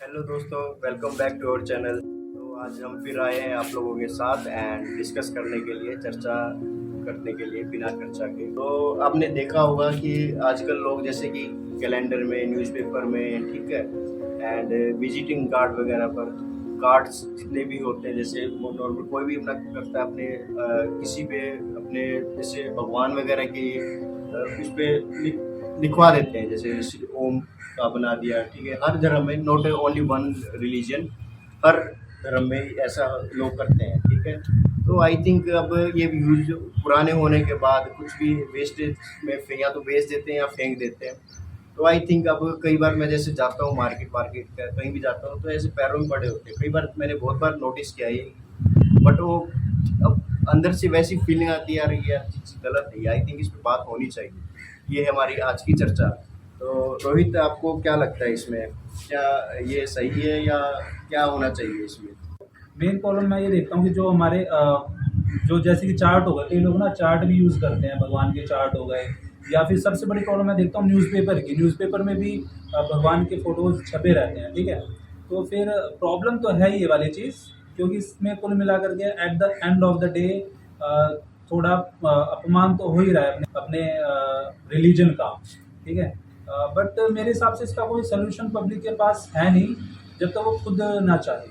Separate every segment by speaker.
Speaker 1: Hello दोस्तों, welcome back to our channel. तो आज हम फिर आए हैं आप लोगों के साथ एंड डिस्कस करने के लिए, चर्चा करने के लिए बिना चर्चा के। तो आपने देखा होगा कि आजकल लोग जैसे कि कैलेंडर में, न्यूज़पेपर में, ठीक है, एंड विजिटिंग कार्ड वगैरह पर कार्ड्स जितने भी होते हैं, जैसे वो नॉर्मल कोई भी अपना करता है अपने किसी पे अपने जैसे भगवान वगैरह की उस पे लिखवा देते हैं, जैसे ओम का बना दिया, ठीक है। हर धर्म में, नॉट ओनली वन रिलीजन, हर धर्म में ऐसा लोग करते हैं, ठीक है। तो आई थिंक अब ये यूज पुराने होने के बाद कुछ भी वेस्टेज में या तो बेच देते हैं या फेंक देते हैं। तो आई थिंक अब कई बार मैं जैसे जाता हूँ मार्केट वार्केट कहीं भी जाता हूँ तो ऐसे पैरों में पड़े होते हैं, कई बार मैंने बहुत बार नोटिस किया ये। बट वो अब अंदर से वैसी फीलिंग आती है, यार ये यार चीज़ गलत है, आई थिंक इस पे बात होनी चाहिए। ये है हमारी आज की चर्चा। तो रोहित, आपको क्या लगता है इसमें, क्या ये सही है या क्या होना चाहिए इसमें?
Speaker 2: मेन प्रॉब्लम मैं ये देखता हूँ कि जो हमारे जो जैसे कि चार्ट हो गए, कई लोग ना चार्ट भी यूज़ करते हैं, भगवान के चार्ट हो गए। या फिर सबसे बड़ी प्रॉब्लम मैं देखता हूँ न्यूज़पेपर में भी भगवान के फोटोज छपे रहते हैं, ठीक है। तो फिर प्रॉब्लम तो है ही ये वाली चीज़, क्योंकि इसमें कुल मिला करके at the end of the day थोड़ा अपमान तो हो ही रहा है अपने अपने रिलीजन का, ठीक है। बट मेरे हिसाब से इसका कोई सोल्यूशन पब्लिक के पास है नहीं, जब तक वो खुद ना चाहे।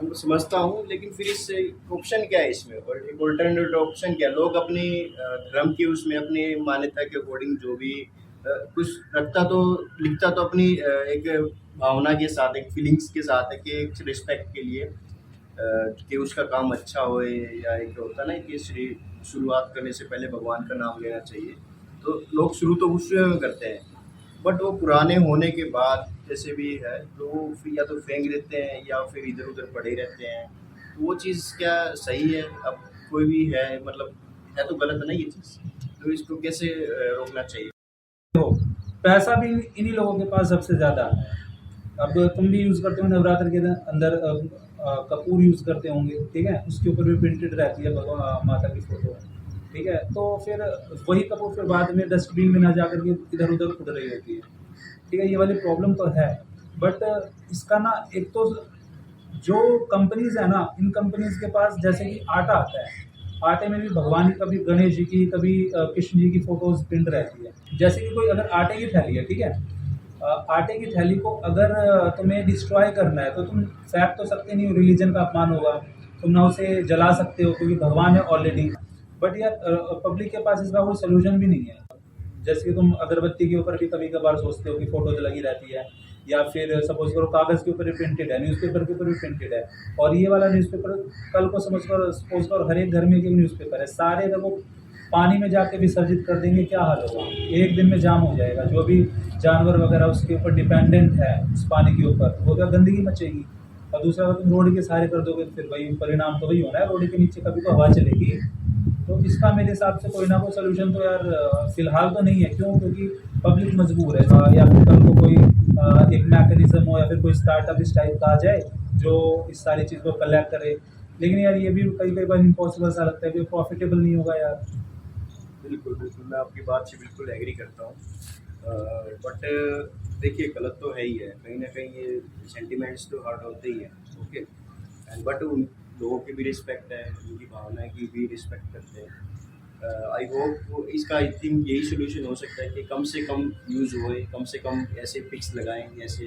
Speaker 1: मैं समझता हूँ, लेकिन फिर इससे ऑप्शन क्या है इसमें, और एक ऑल्टरनेटिव ऑप्शन क्या है? लोग अपनी धर्म की उसमें अपनी मान्यता के अकॉर्डिंग जो भी कुछ रखता तो लिखता तो अपनी एक भावना के साथ, एक फीलिंग्स के साथ है कि एक रिस्पेक्ट के लिए, कि उसका काम अच्छा होए, या एक होता ना कि शुरुआत करने से पहले भगवान का नाम लेना चाहिए। तो लोग शुरू तो उससे करते हैं, बट वो पुराने होने के बाद जैसे भी है तो वो फिर या तो फेंक देते हैं या फिर इधर उधर पड़े रहते हैं। तो वो चीज़ क्या सही है? अब कोई भी है, मतलब है तो गलत है ना ये चीज़, तो इसको कैसे रोकना चाहिए?
Speaker 2: देखो, पैसा भी इन्हीं लोगों के पास सबसे ज़्यादा है। अब तुम भी यूज़ करते हो नवरात्र के अंदर कपूर यूज़ करते होंगे, ठीक है। उसके ऊपर भी प्रिंटेड रहती है भगवान माता की फ़ोटो, ठीक है। तो फिर वही कपूर फिर बाद में डस्टबिन में ना जा कर के इधर उधर उड़ रही होती है, ठीक है। ये वाली प्रॉब्लम तो है। बट इसका ना एक तो जो कंपनीज है ना, इन कंपनीज के पास जैसे कि आटा आता है, आटे में भी भगवान की, कभी गणेश जी की, कभी कृष्ण जी की फोटोज प्रिंट रहती है। जैसे कि कोई अगर आटे की थैली है, ठीक है। आटे की थैली को अगर तुम्हें डिस्ट्रॉय करना है तो तुम फेंक तो सकते नहीं हो, रिलीजन का अपमान होगा। तुम ना उसे जला सकते हो क्योंकि भगवान है ऑलरेडी। बट यार पब्लिक के पास इसका कोई सोल्यूशन भी नहीं है। जैसे कि तुम अगरबत्ती के ऊपर भी कभी कभार सोचते हो कि फोटो जो लगी रहती है, या फिर सपोज करो कागज़ के ऊपर भी प्रिंटेड है, न्यूज़पेपर के ऊपर भी प्रिंटेड है। और ये वाला न्यूज़पेपर कल को समझ करो, सपोज करो हर एक घर में एक न्यूज़पेपर है, सारे अगर वो पानी में जाके विसर्जित कर देंगे, क्या हाल होगा? एक दिन में जाम हो जाएगा। जो भी जानवर वगैरह उसके ऊपर डिपेंडेंट है, उस पानी के ऊपर, वो क्या गंदगी मचेगी। और दूसरा, अगर तुम रोड के सहारे कर दोगे तो फिर वही परिणाम तो वही होना है, रोड के नीचे कभी तो हवा चलेगी। तो इसका मेरे हिसाब से कोई ना कोई सोल्यूशन तो यार फिलहाल तो नहीं है। क्यों? क्योंकि पब्लिक मजबूर है। या फिर कल को कोई एक मैकेनिज्म हो, या फिर कोई स्टार्टअप इस टाइप का आ जाए जो इस सारी चीज़ को कलेक्ट करे। लेकिन यार ये भी कई कई बार इम्पॉसिबल सा लगता है कि प्रॉफिटेबल नहीं होगा यार।
Speaker 1: बिल्कुल बिल्कुल, मैं आपकी बात से बिल्कुल एग्री करता हूँ। बट देखिए, गलत तो है ही है, कहीं ना कहीं ये सेंटिमेंट्स तो हर्ट होते ही हैं, ओके। एंड बट उन लोगों की भी रिस्पेक्ट है, उनकी भावनाएं की भी रिस्पेक्ट करते हैं। आई होप इसका, आई थिंक यही सोल्यूशन हो सकता है कि कम से कम यूज़ होए, कम से कम ऐसे पिक्स लगाएं, ऐसे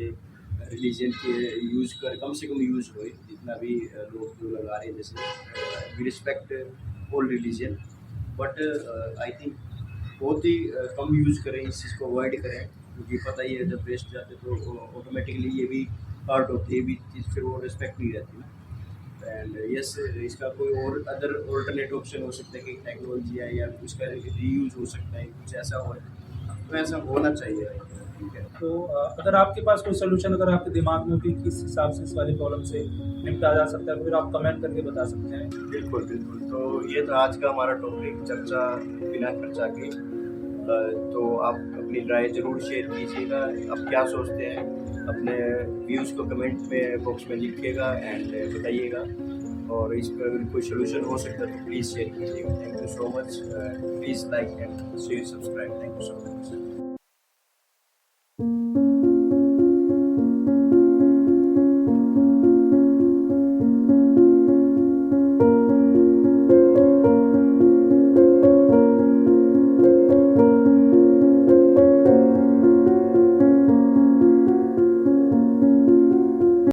Speaker 1: रिलीजन के यूज़ कर कम से कम यूज़ होए, जितना भी लोग जो लगा रहे हैं, जैसे we respect all religion. But I think बहुत ही कम यूज़ करें, इस चीज़ को अवॉइड करें, क्योंकि पता ही है जब वेस्ट जाते तो ऑटोमेटिकली ये भी हर्ट होती है, ये भी चीज़ फिर वो रिस्पेक्ट नहीं रहती ना। एंड यस, इसका कोई और अदर ऑल्टरनेट ऑप्शन हो सकता है कि टेक्नोलॉजी है या उसका रीयूज हो सकता है, कुछ ऐसा हो, तो ऐसा होना चाहिए, ठीक है।
Speaker 2: तो अगर आपके पास कोई सोल्यूशन अगर आपके दिमाग में हो कि किस हिसाब से इस वाली प्रॉब्लम से निपटा जा सकता है, तो फिर आप कमेंट करके बता सकते हैं।
Speaker 1: बिल्कुल बिल्कुल, तो ये था आज का हमारा टॉपिक, चर्चा बिना चर्चा के। तो आप अपनी राय ज़रूर शेयर कीजिएगा, आप क्या सोचते हैं, अपने व्यूज़ को कमेंट में बॉक्स में लिखिएगा एंड बताइएगा। और इस पर अगर कोई सोल्यूशन हो सकता है तो प्लीज़ शेयर कीजिएगा। Thank you so much. Please like and share, subscribe. Thank you so much.